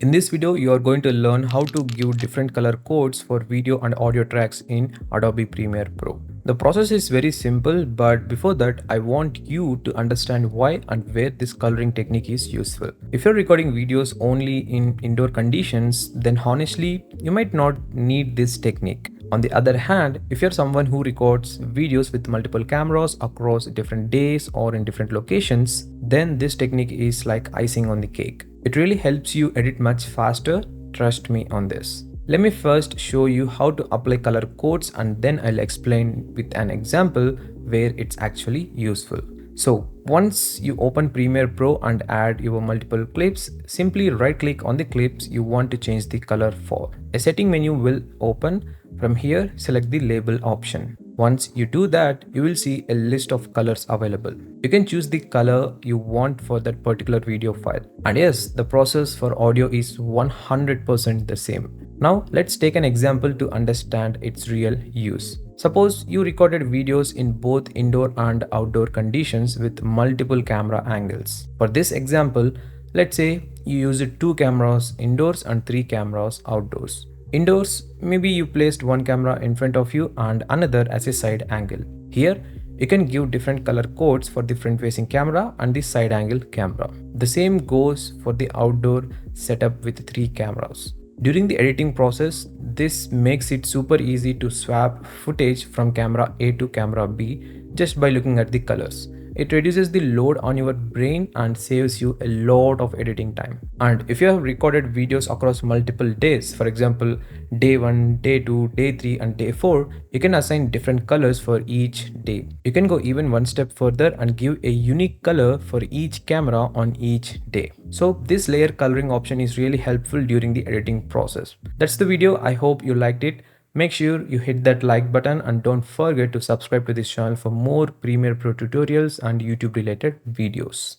In this video, you are going to learn how to give different color codes for video and audio tracks in Adobe Premiere Pro. The process is very simple, but before that, I want you to understand why and where this coloring technique is useful. If you're recording videos only in indoor conditions, then honestly, you might not need this technique. On the other hand, if you're someone who records videos with multiple cameras across different days or in different locations, then this technique is like icing on the cake. It really helps you edit much faster, trust me on this. Let me first show you how to apply color codes and then I'll explain with an example where it's actually useful. So once you open Premiere Pro and add your multiple clips, simply right click on the clips you want to change the color for. A setting menu will open. From here, select the label option. Once you do that, you will see a list of colors available. You can choose the color you want for that particular video file. And yes, the process for audio is 100% the same. Now let's take an example to understand its real use. Suppose you recorded videos in both indoor and outdoor conditions with multiple camera angles. For this example, let's say you used 2 cameras indoors and 3 cameras outdoors. Indoors, maybe you placed one camera in front of you and another as a side angle. Here, you can give different color codes for the front facing camera and the side angle camera. The same goes for the outdoor setup with 3 cameras. During the editing process, this makes it super easy to swap footage from camera A to camera B just by looking at the colors. It reduces the load on your brain and saves you a lot of editing time. And if you have recorded videos across multiple days, for example, day 1, day 2, day 3 and day 4, you can assign different colors for each day. You can go even one step further and give a unique color for each camera on each day. So this layer coloring option is really helpful during the editing process. That's the video. I hope you liked it. Make sure you hit that like button and don't forget to subscribe to this channel for more Premiere Pro tutorials and YouTube related videos.